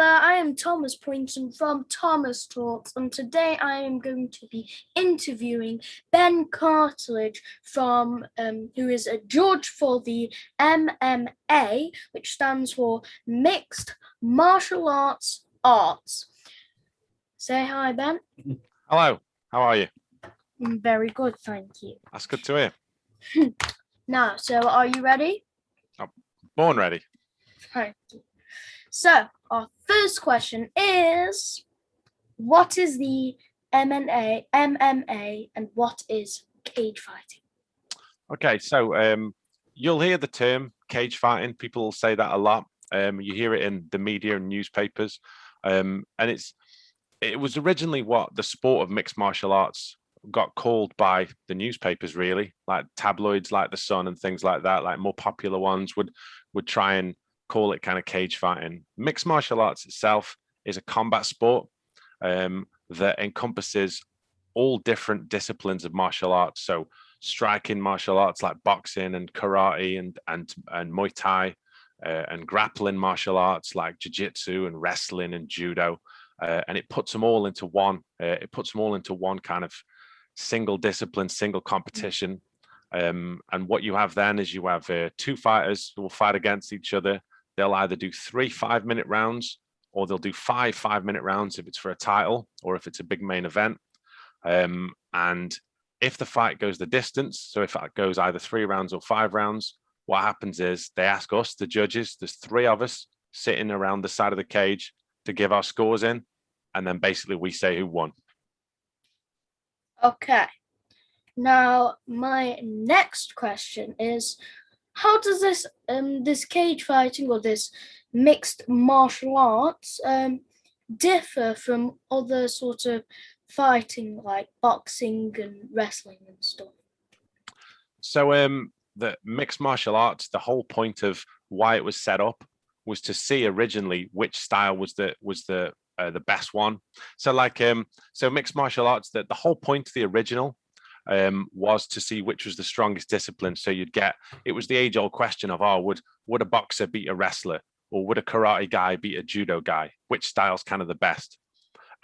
there, I am Thomas Poynton from Thomas Talks, and today I am going to be interviewing Ben Cartlidge from who is a judge for the MMA, which stands for Mixed Martial Arts. Say hi, Ben. Hello, how are you? I'm very good, thank you. That's good to hear. Now, so are you ready? I'm born ready. Thank you. So, our first question is, what is the MMA, and what is cage fighting? Okay, so you'll hear the term cage fighting. People say that a lot. You hear it in the media and newspapers. And it was originally what the sport of mixed martial arts got called by the newspapers, really, like tabloids like The Sun and things like that, like more popular ones would try and call it kind of cage fighting. Mixed martial arts itself is a combat sport that encompasses all different disciplines of martial arts. So striking martial arts like boxing and karate and Muay Thai, and grappling martial arts like jiu-jitsu and wrestling and judo, and it puts them all into one. It puts them all into one kind of single discipline, single competition. And what you have then is you have two fighters who will fight against each other. They'll either do 3 5-minute rounds, or they'll do 5 5-minute rounds if it's for a title or if it's a big main event. And if the fight goes the distance, so if it goes either 3 rounds or 5 rounds, what happens is they ask us, the judges, there's 3 of us sitting around the side of the cage to give our scores in, and then basically we say who won. Okay. Now, my next question is, how does this cage fighting or this mixed martial arts differ from other sort of fighting like boxing and wrestling and stuff? So the mixed martial arts, the whole point of why it was set up was to see originally which style was the best one. So so mixed martial arts, the whole point of the original was to see which was the strongest discipline. So it was the age-old question of, would a boxer beat a wrestler, or would a karate guy beat a judo guy? Which style's kind of the best?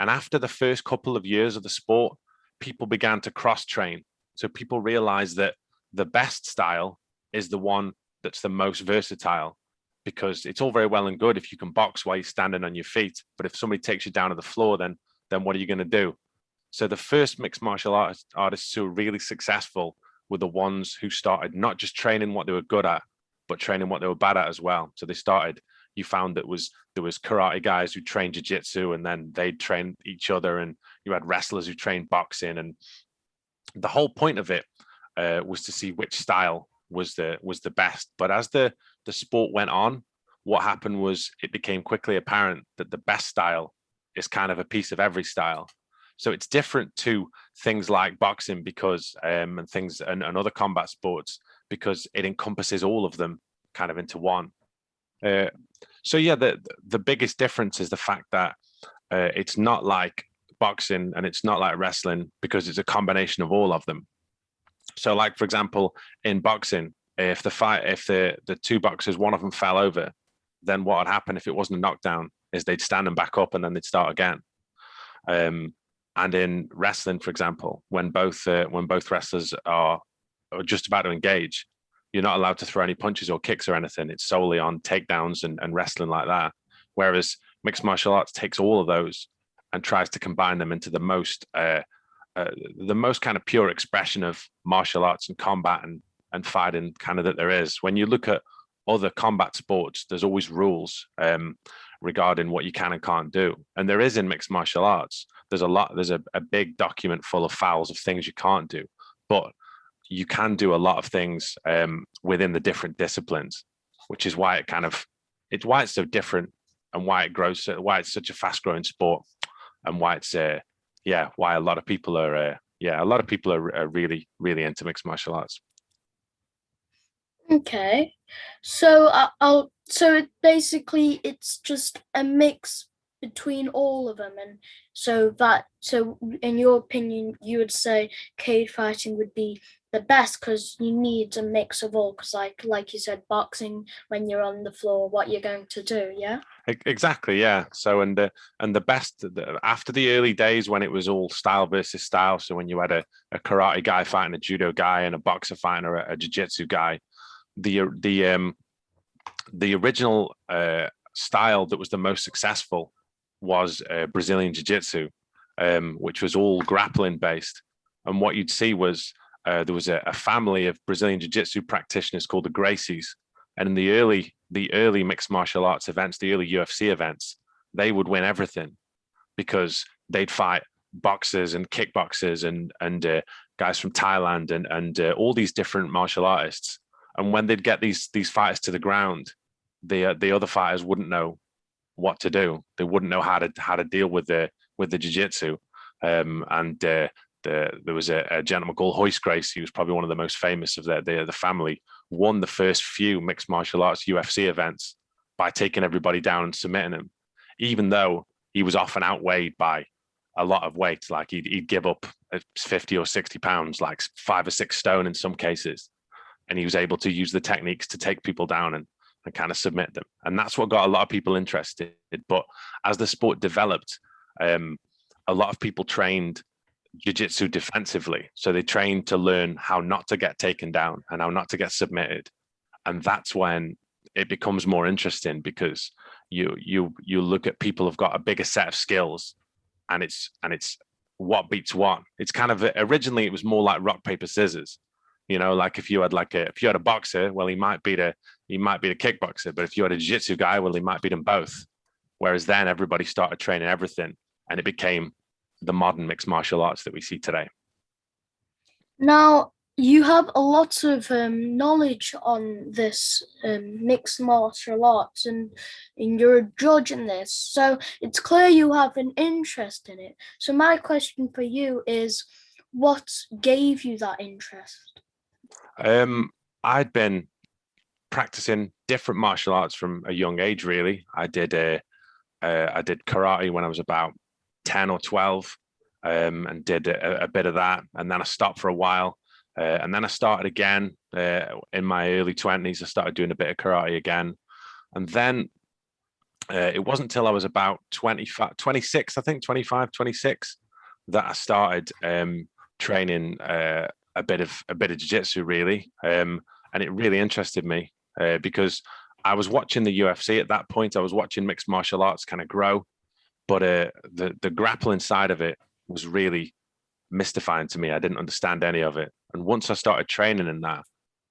And after the first couple of years of the sport, people began to cross-train. So people realized that the best style is the one that's the most versatile, because it's all very well and good if you can box while you're standing on your feet, but if somebody takes you down to the floor, then what are you going to do? So the first mixed martial artists who were really successful were the ones who started not just training what they were good at, but training what they were bad at as well. So you found that there was karate guys who trained jiu-jitsu, and then they'd train each other, and you had wrestlers who trained boxing. And the whole point of it was to see which style was the best. But as the sport went on, what happened was it became quickly apparent that the best style is kind of a piece of every style. So it's different to things like boxing because and other combat sports, because it encompasses all of them kind of into one. So yeah, the biggest difference is the fact that it's not like boxing and it's not like wrestling, because it's a combination of all of them. So like, for example, in boxing, if the 2 boxers, one of them fell over, then what would happen if it wasn't a knockdown is they'd stand them back up and then they'd start again. And in wrestling, for example, when both wrestlers are just about to engage, you're not allowed to throw any punches or kicks or anything. It's solely on takedowns and wrestling like that. Whereas mixed martial arts takes all of those and tries to combine them into the most kind of pure expression of martial arts and combat and fighting kind of that there is. When you look at other combat sports, there's always rules regarding what you can and can't do. And there is in mixed martial arts. There's a big document full of fouls of things you can't do, but you can do a lot of things within the different disciplines, which is why it's why it's so different, and why it grows, why it's such a fast growing sport, and why it's why a lot of people are really, really into mixed martial arts. Okay, so so basically it's just a mix between all of them, and so in your opinion, you would say cage fighting would be the best because you need a mix of all. Because like you said, boxing when you're on the floor, what you're going to do, yeah. Exactly, yeah. So and the best after the early days when it was all style versus style. So when you had a karate guy fighting a judo guy and a boxer fighting a jiu-jitsu guy, the original style that was the most successful was Brazilian jiu-jitsu, which was all grappling based. And what you'd see was there was a family of Brazilian jiu-jitsu practitioners called the Gracies, and in the early mixed martial arts events, the early UFC events, they would win everything because they'd fight boxers and kickboxers and guys from Thailand and all these different martial artists. And when they'd get these fighters to the ground, the other fighters wouldn't know what to do. They wouldn't know how to deal with the jiu-jitsu. There was a gentleman called Hoist Gracie, who was probably one of the most famous of the family, won the first few mixed martial arts UFC events by taking everybody down and submitting them, even though he was often outweighed by a lot of weight. Like he'd give up 50 or 60 pounds, like 5 or 6 stone in some cases. And he was able to use the techniques to take people down and kind of submit them. And that's what got a lot of people interested. But as the sport developed, a lot of people trained jiu-jitsu defensively. So they trained to learn how not to get taken down and how not to get submitted. And that's when it becomes more interesting, because you look at people who've got a bigger set of skills, and it's what beats what. It's kind of, originally it was more like rock, paper, scissors. You know, like if you had a boxer, well, he might beat a kickboxer, but if you had a jiu-jitsu guy, well, he might beat them both. Whereas then everybody started training everything, and it became the modern mixed martial arts that we see today. Now, you have a lot of knowledge on this mixed martial arts, and you're a judge in this, so it's clear you have an interest in it. So my question for you is, what gave you that interest? I'd been practicing different martial arts from a young age. Really, I did karate when I was about 10 or 12, and did a bit of that, and then I stopped for a while, and then I started again in my early 20s. I started doing a bit of karate again, and then it wasn't until I was about 25, 26, I think 25, 26, that I started training a bit of jiu-jitsu, really, and it really interested me because I was watching the UFC at that point. I was watching mixed martial arts kind of grow, but the grappling side of it was really mystifying to me. I didn't understand any of it, and once I started training in that,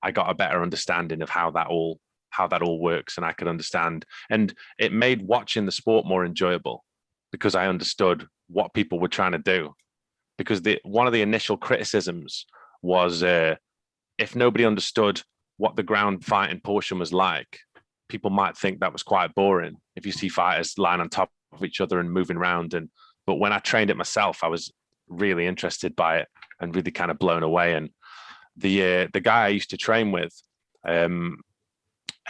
I got a better understanding of how that all works, and I could understand, and it made watching the sport more enjoyable because I understood what people were trying to do. Because one of the initial criticisms was if nobody understood what the ground fighting portion was like, people might think that was quite boring. If you see fighters lying on top of each other and moving around, but when I trained it myself, I was really interested by it and really kind of blown away. And the guy I used to train with,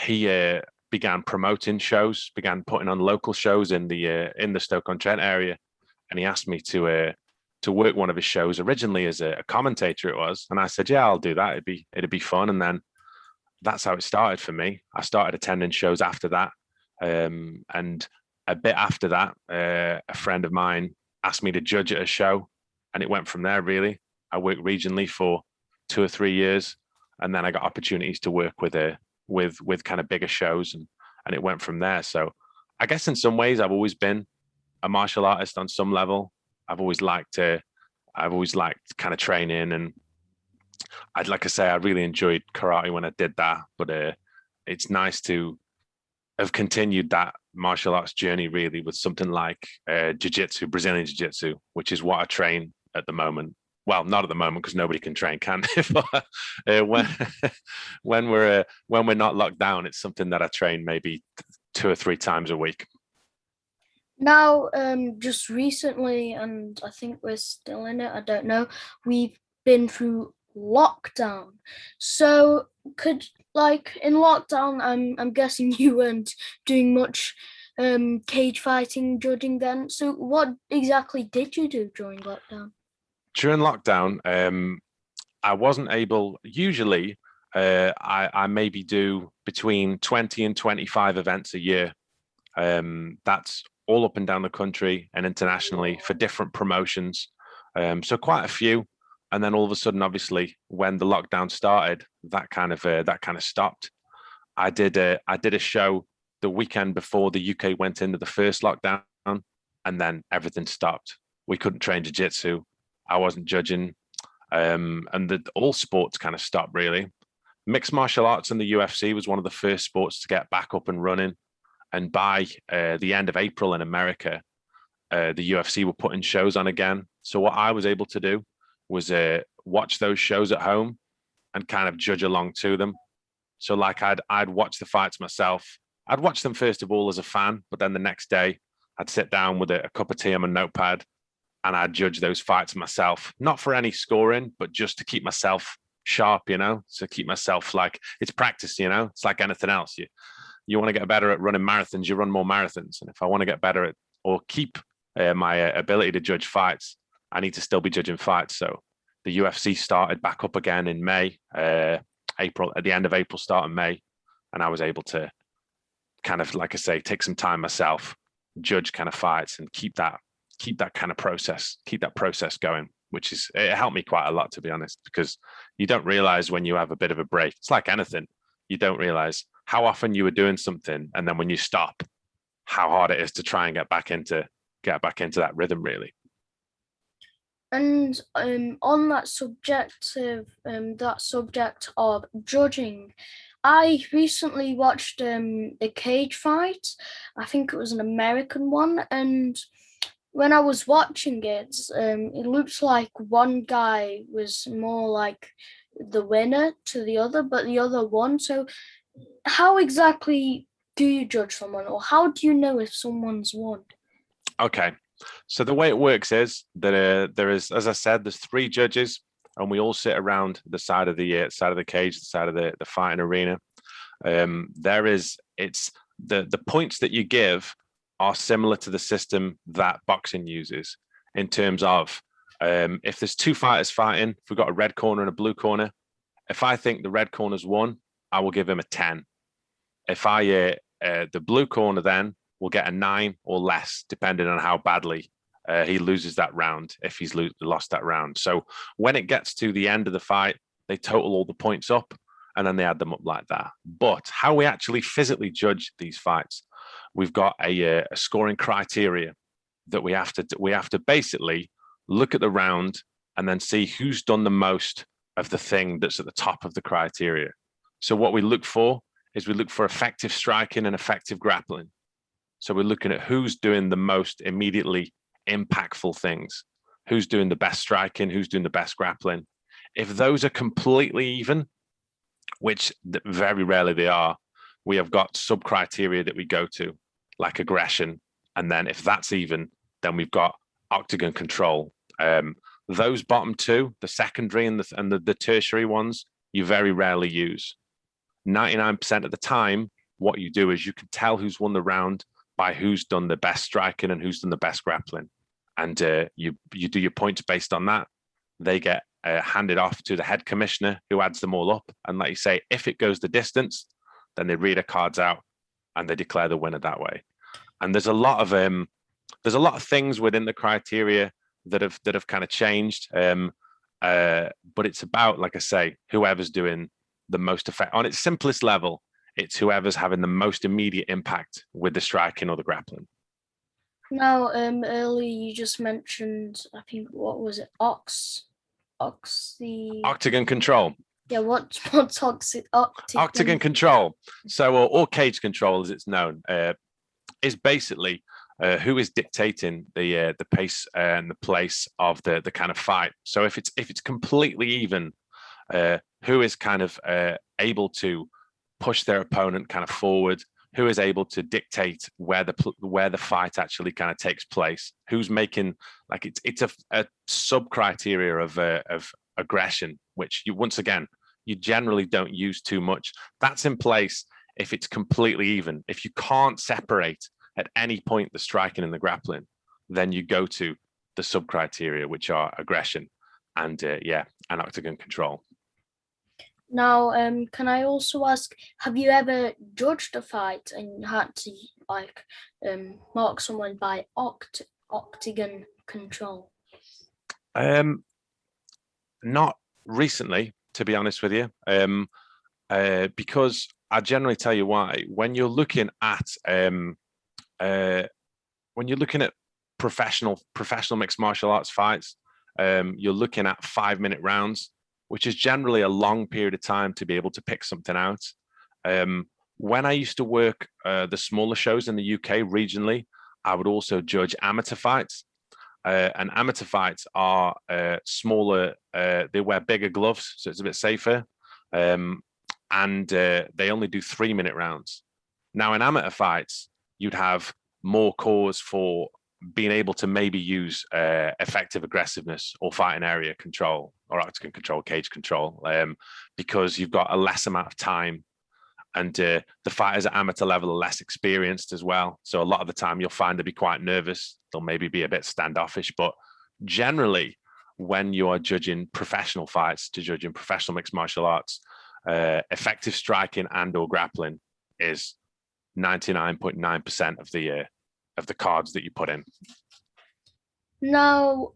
he began promoting shows, began putting on local shows in the Stoke-on-Trent area, and he asked me to work one of his shows originally as a commentator. It was, and I said, yeah, I'll do that. It'd be fun. And then that's how it started for me. I started attending shows after that, and a bit after that, a friend of mine asked me to judge at a show, and it went from there. Really, I worked regionally for 2 or 3 years, and then I got opportunities to work with kind of bigger shows, and it went from there. So I guess in some ways I've always been a martial artist on some level. I've always liked kind of training, and like I say, I really enjoyed karate when I did that. But it's nice to have continued that martial arts journey really with something like jiu-jitsu, Brazilian jiu-jitsu, which is what I train at the moment. Well, not at the moment because nobody can train, can they? But when we're not locked down, it's something that I train maybe 2 or 3 times a week. Now, just recently, and I think we're still in it, I don't know, we've been through lockdown. So in lockdown, I'm guessing you weren't doing much cage fighting judging then. So what exactly did you do during lockdown? During lockdown, I wasn't able. Usually, I maybe do between 20 and 25 events a year. That's all up and down the country and internationally for different promotions. So quite a few. And then all of a sudden, obviously, when the lockdown started, that kind of stopped. I did a show the weekend before the UK went into the first lockdown, and then everything stopped. We couldn't train jiu-jitsu. I wasn't judging, and all sports kind of stopped really. Mixed martial arts and the UFC was one of the first sports to get back up and running. And by the end of April in America, the UFC were putting shows on again. So what I was able to do was watch those shows at home and kind of judge along to them. So like I'd watch the fights myself. I'd watch them first of all as a fan, but then the next day I'd sit down with a cup of tea and a notepad and I'd judge those fights myself, not for any scoring, but just to keep myself sharp, to keep myself like it's practice, it's like anything else. You want to get better at running marathons, you run more marathons. And if I want to get better at or keep my ability to judge fights, I need to still be judging fights. So the UFC started back up again in May, April, at the end of April, start of May. And I was able to kind of, like I say, take some time myself, judge kind of fights and keep that kind of process going, which is, it helped me quite a lot, to be honest, because you don't realize when you have a bit of a break. It's like anything. You don't realize how often you were doing something. And then when you stop, how hard it is to try and get back into that rhythm, really. And on that subject of judging, I recently watched a cage fight. I think it was an American one, and when I was watching it, it looked like one guy was more like the winner to the other, but the other won. So, how exactly do you judge someone, or how do you know if someone's won? Okay. So the way it works is that there is, as I said, there's 3 judges, and we all sit around the side of the cage, the side of the fighting arena. It's the points that you give are similar to the system that boxing uses in terms of if there's 2 fighters fighting, if we've got a red corner and a blue corner, if I think the red corner's won, I will give him a 10. If the blue corner then will get a 9 or less, depending on how badly he loses that round, if he's lost that round. So when it gets to the end of the fight, they total all the points up and then they add them up like that. But how we actually physically judge these fights, we've got a scoring criteria that we have to basically look at the round and then see who's done the most of the thing that's at the top of the criteria. So what we look for is we look for effective striking and effective grappling. So we're looking at who's doing the most immediately impactful things, who's doing the best striking, who's doing the best grappling. If those are completely even, which very rarely they are, we have got sub criteria that we go to, like aggression. And then if that's even, then we've got octagon control. Those bottom 2, the secondary and the tertiary ones, you very rarely use. 99% of the time, what you do is you can tell who's won the round by who's done the best striking and who's done the best grappling. And you do your points based on that. They get handed off to the head commissioner who adds them all up. And like you say, if it goes the distance, then they read the cards out and they declare the winner that way. And there's a lot of things within the criteria that have kind of changed. But it's about, like I say, whoever's doing the most effect on its simplest level. It's whoever's having the most immediate impact with the striking or the grappling. Now, earlier you just mentioned, I think, what was it? Octagon control. Yeah, what's octagon control? So, or cage control, as it's known, is basically who is dictating the pace and the place of the kind of fight. So, if it's completely even, who is kind of able to push their opponent kind of forward, who is able to dictate where the fight actually kind of takes place, who's making, like, it's a sub criteria of aggression, which you generally don't use too much. That's in place if it's completely even. If you can't separate at any point the striking and the grappling, then you go to the sub criteria, which are aggression and and octagon control. Now, can I also ask, have you ever judged a fight and had to mark someone by octagon control? Not recently, to be honest with you, because I generally tell you why. When you're looking at professional mixed martial arts fights, you're looking at 5-minute rounds, which is generally a long period of time to be able to pick something out. When I used to work the smaller shows in the UK regionally, I would also judge amateur fights. And amateur fights are smaller. They wear bigger gloves, so it's a bit safer. And they only do 3-minute rounds. Now, in amateur fights, you'd have more cause for being able to maybe use effective aggressiveness or fighting area control or octagon control, cage control, because you've got a less amount of time, and the fighters at amateur level are less experienced as well. So a lot of the time you'll find they'll be quite nervous. They'll maybe be a bit standoffish, but generally when you are judging professional fights, to judging professional mixed martial arts, effective striking and or grappling is 99.9% of the cards that you put in. Now,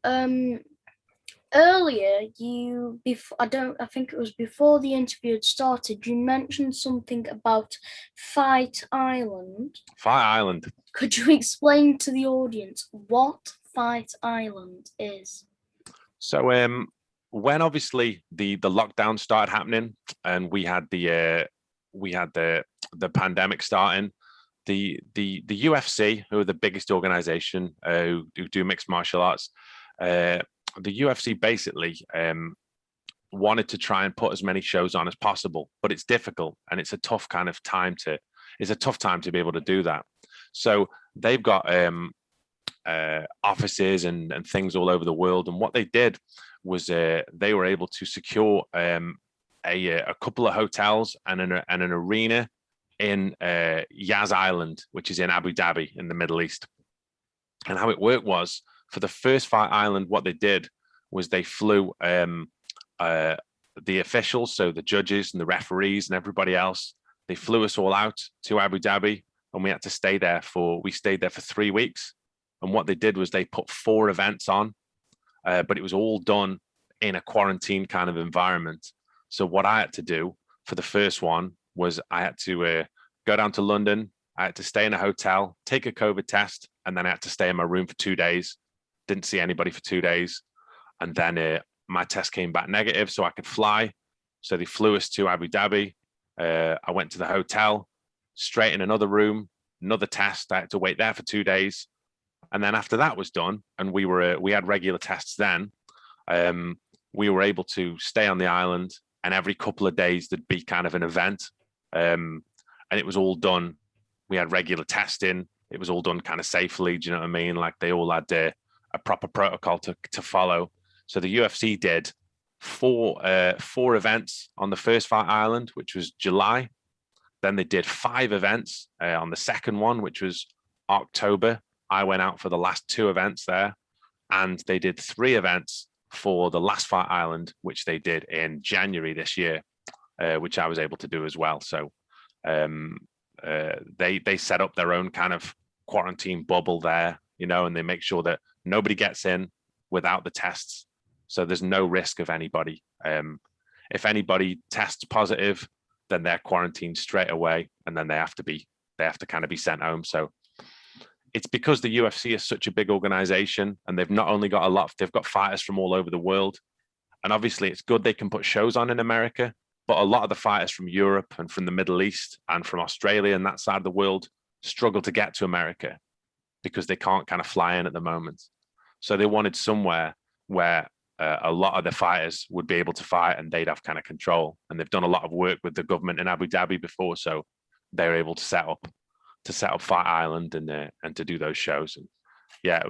earlier I think it was before the interview had started, you mentioned something about Fight Island. Fight Island. Could you explain to the audience what Fight Island is? So when obviously the lockdown started happening and we had the pandemic starting, the UFC, who are the biggest organization who do mixed martial arts, the UFC basically wanted to try and put as many shows on as possible, but it's difficult and it's a tough time to be able to do that. So they've got offices and things all over the world, and what they did was they were able to secure a couple of hotels and an arena in Yas Island, which is in Abu Dhabi in the Middle East. And how it worked was, for the first Fight Island, what they did was they flew the officials, so the judges and the referees and everybody else, they flew us all out to Abu Dhabi, and we had to stay there for 3 weeks. And what they did was they put 4 events on, but it was all done in a quarantine kind of environment. So what I had to do for the first one was I had to go down to London. I had to stay in a hotel, take a COVID test, and then I had to stay in my room for 2 days. Didn't see anybody for 2 days. And then my test came back negative, so I could fly. So they flew us to Abu Dhabi. I went to the hotel, straight in another room, another test. I had to wait there for 2 days. And then after that was done, and we had regular tests then, we were able to stay on the island, and every couple of days there'd be kind of an event. And it was all done. We had regular testing. It was all done kind of safely. Do you know what I mean? Like they all had a proper protocol to follow. So the UFC did four events on the first Fight Island, which was July. Then they did 5 events on the second one, which was October. I went out for the last 2 events there, and they did 3 events for the last Fight Island, which they did in January this year, which I was able to do as well. So they set up their own kind of quarantine bubble there, you know, and they make sure that nobody gets in without the tests. So there's no risk of anybody. If anybody tests positive, then they're quarantined straight away, and then they have to kind of be sent home. So it's because the UFC is such a big organization, and they've not only got they've got fighters from all over the world. And obviously it's good they can put shows on in America, but a lot of the fighters from Europe and from the Middle East and from Australia and that side of the world struggle to get to America because they can't kind of fly in at the moment. So they wanted somewhere where a lot of the fighters would be able to fight and they'd have kind of control. And they've done a lot of work with the government in Abu Dhabi before, so they're able to set up Fight Island and to do those shows. And yeah,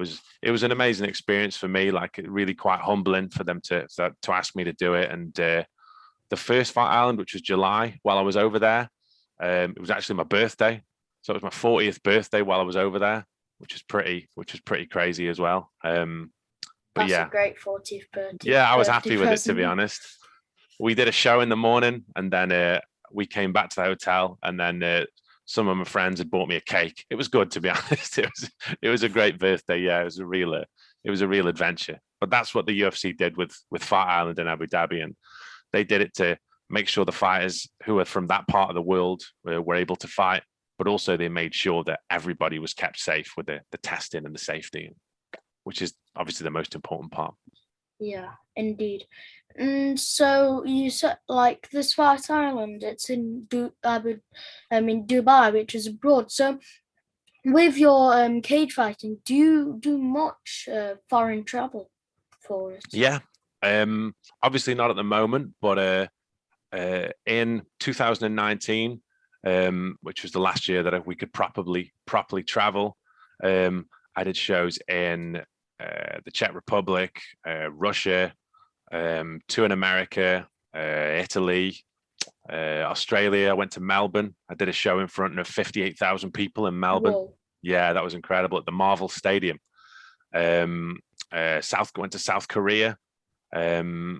it was an amazing experience for me. Like, really quite humbling for them to ask me to do it. And the first Fight Island, which was July, while I was over there, it was actually my birthday. So it was my 40th birthday while I was over there, which was pretty crazy as well. But That's yeah, a great 40th birthday. yeah, I was birthday happy with it, to be present. honest. We did a show in the morning, and then we came back to the hotel, and then some of my friends had bought me a cake. It was good, to be honest. It was a great birthday. Yeah, it was a real adventure. But that's what the UFC did with Fight Island in Abu Dhabi, and they did it to make sure the fighters who are from that part of the world were able to fight, but also they made sure that everybody was kept safe with the testing and the safety, which is obviously the most important part. Yeah, indeed. And so you said like this Fight Island, it's in Dubai, which is abroad. So with your cage fighting, do you do much foreign travel for it? Yeah, obviously not at the moment, but in 2019, which was the last year that we could properly travel, I did shows in the Czech Republic, Russia, two in America, Italy, Australia. I went to Melbourne. I did a show in front of 58,000 people in Melbourne. Whoa. Yeah, that was incredible at the Marvel Stadium. Went to South Korea. Yeah,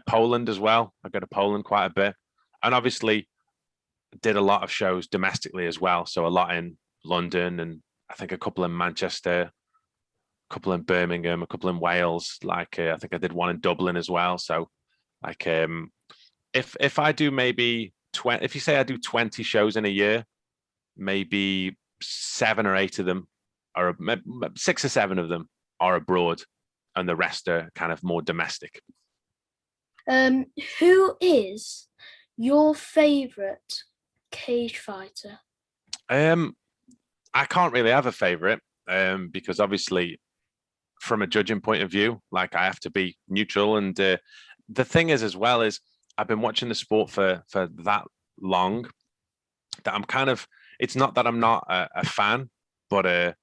Poland as well. I go to Poland quite a bit, and obviously did a lot of shows domestically as well. So a lot in London, and I think a couple in Manchester, a couple in Birmingham, a couple in Wales. Like I think I did one in Dublin as well. So like if I do maybe 20, if you say I do 20 shows in a year, maybe 7 or 8 of them are 6 or 7 of them are abroad, and the rest are kind of more domestic. Who is your favorite cage fighter? I can't really have a favorite because obviously from a judging point of view, like I have to be neutral. And the thing is, as well, is I've been watching the sport for that long that I'm kind of, it's not that I'm not a fan, but I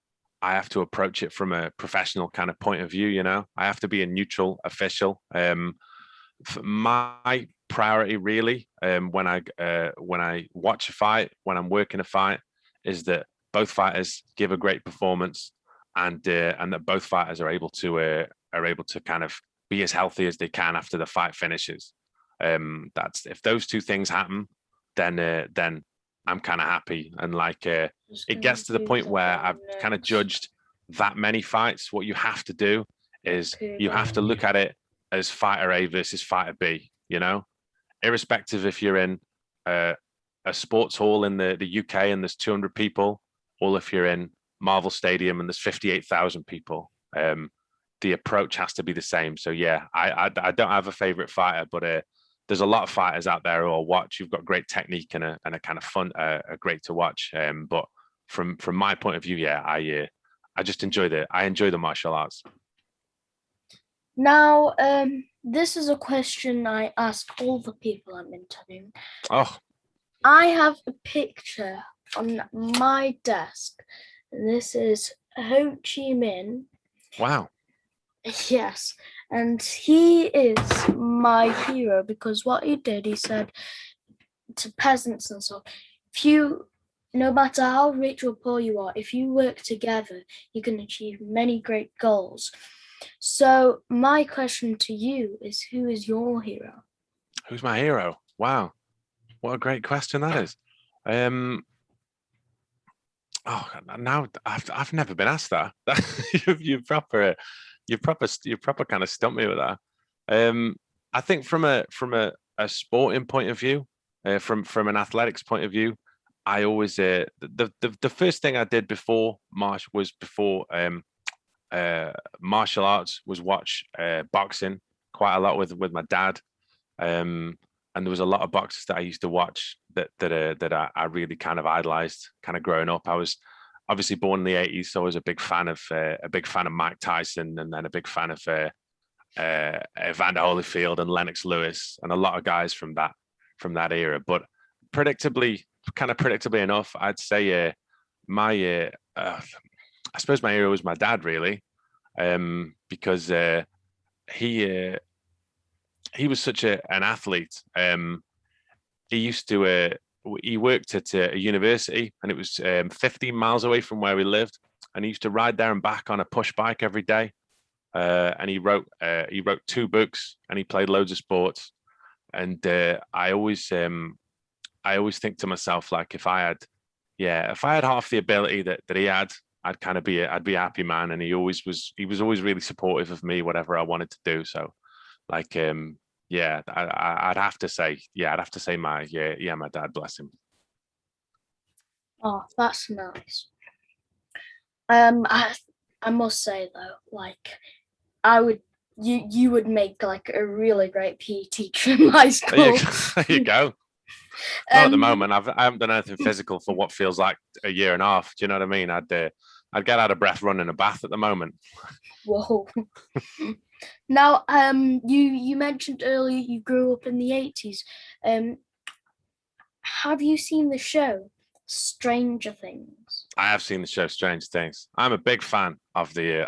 have to approach it from a professional kind of point of view. You know, I have to be a neutral official. My priority really when I watch a fight, when I'm working a fight, is that both fighters give a great performance, and that both fighters are able to kind of be as healthy as they can after the fight finishes. That's, if those two things happen, then I'm kind of happy. And like it gets to the point where I've kind of judged that many fights. What you have to do is you have to look at it as fighter A versus fighter B, you know, irrespective if you're in a sports hall in the UK and there's 200 people, or if you're in Marvel Stadium and there's 58,000 people. The approach has to be the same. So yeah, I don't have a favorite fighter, but there's a lot of fighters out there who I'll watch. You've got great technique and a kind of fun, great to watch. But from my point of view, yeah, I just enjoy the martial arts. Now, this is a question I ask all the people I'm interviewing. Oh, I have a picture on my desk. This is Ho Chi Minh. Wow. Yes, and he is my hero because what he did, he said to peasants and so, no matter how rich or poor you are, if you work together, you can achieve many great goals. So my question to you is, who is your hero? Who's my hero? Wow, what a great question that is. Oh, now I've never been asked that. you proper kind of stumped me with that. I think from a sporting point of view, from an athletics point of view, I always the first thing I did before martial arts was watch boxing quite a lot with my dad. And there was a lot of boxers that I used to watch that I really kind of idolized kind of growing up. I was obviously born in the 80s, so I was a big fan of Mike Tyson, and then a big fan of Evander Holyfield and Lennox Lewis, and a lot of guys from that era. But predictably enough, I'd say I suppose my hero was my dad, really, because he was such an athlete. He used to he worked at a university, and it was 15 miles away from where we lived. And he used to ride there and back on a push bike every day. And he wrote 2 books, and he played loads of sports. And I always think to myself, like, if I had half the ability that he had, I'd be a happy man. And he was always really supportive of me, whatever I wanted to do. So, like, I'd have to say my dad, bless him. Oh, that's nice. I must say though, like, you would make like a really great PE teacher in my school. There you go. Not at the moment. I haven't done anything physical for what feels like a year and a half. Do you know what I mean? I'd get out of breath running a bath at the moment. Whoa. Now, you mentioned earlier you grew up in the 80s. Have you seen the show Stranger Things? I have seen the show Stranger Things. I'm a big fan of the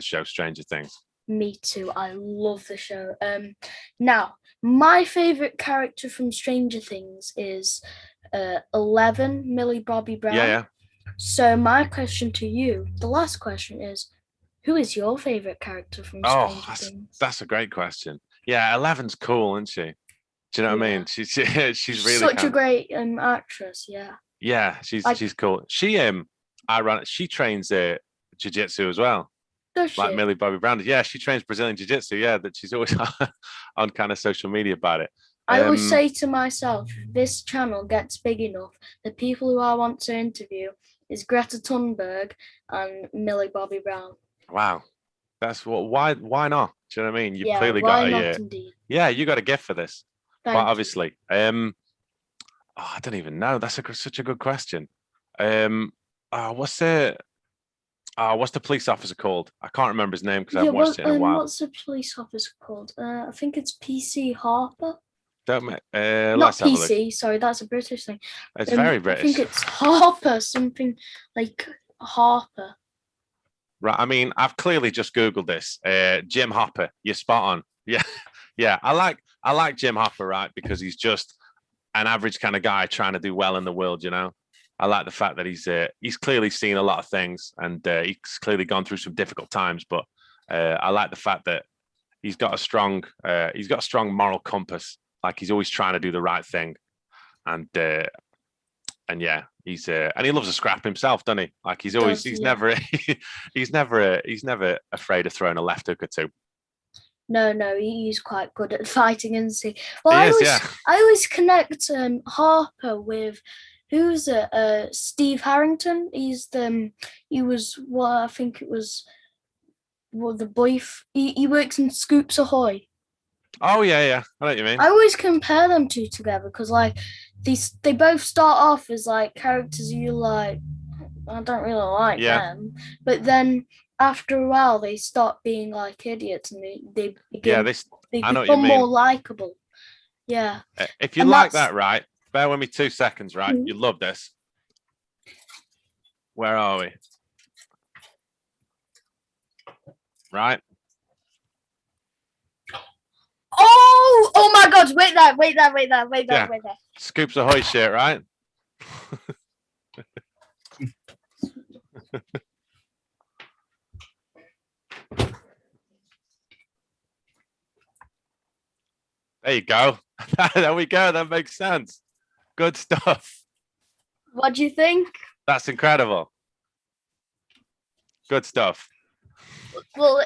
show Stranger Things. Me too. I love the show. Now, my favorite character from Stranger Things is 11, Millie Bobby Brown. Yeah. So my question to you, the last question is, who is your favorite character from Stranger Things? That's a great question. Yeah, 11's cool, isn't she? Do you know what I mean? She's really such a great actress. Yeah. Yeah, she's cool. She she trains jiu-jitsu as well. Does she? Like Millie Bobby Brown. Yeah, she trains Brazilian jiu-jitsu. Yeah, that she's always on kind of social media about it. I always say to myself, if this channel gets big enough, the people who I want to interview is Greta Thunberg and Millie Bobby Brown. Wow, that's what. Why not? Do you know what I mean? You've clearly got indeed. Yeah, you got a gift for this. Thank but obviously, I don't even know. That's such a good question. What's the police officer called? I can't remember his name because I haven't watched it in a while. What's the police officer called? I think it's PC Harper. Not PC. Sorry, that's a British thing. It's very British. I think it's Harper, something like Harper. Right. I mean, I've clearly just Googled this. Jim Hopper. You're spot on. Yeah. Yeah. I like Jim Hopper, right? Because he's just an average kind of guy trying to do well in the world, you know? I like the fact that he's clearly seen a lot of things, and he's clearly gone through some difficult times, but I like the fact that he's got a strong moral compass. Like, he's always trying to do the right thing. And yeah, he's and he loves a scrap himself, doesn't he? Like, he's never afraid of throwing a left hook or two. No, he's quite good at fighting, isn't he? Well, I always connect Harper with who's it? Steve Harrington. I think it was the boy. He works in Scoops Ahoy. Oh yeah, I know what you mean. I always compare them two together because like they both start off as like characters you like. I don't really like them, but then after a while they start being like idiots and they become more likable. Yeah. If you like that, right? Bear with me 2 seconds, right? You love this. Where are we? Right. Oh my God! Wait there. Scoops Ahoy shit, right? There you go. There we go. That makes sense. Good stuff. What do you think? That's incredible. Good stuff. Well,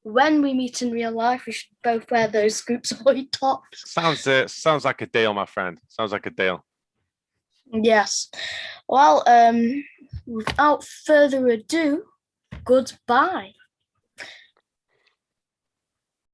when we meet in real life, we should both wear those Scoops Ahoy tops. Sounds like a deal, my friend. Sounds like a deal. Yes. Well, without further ado, goodbye.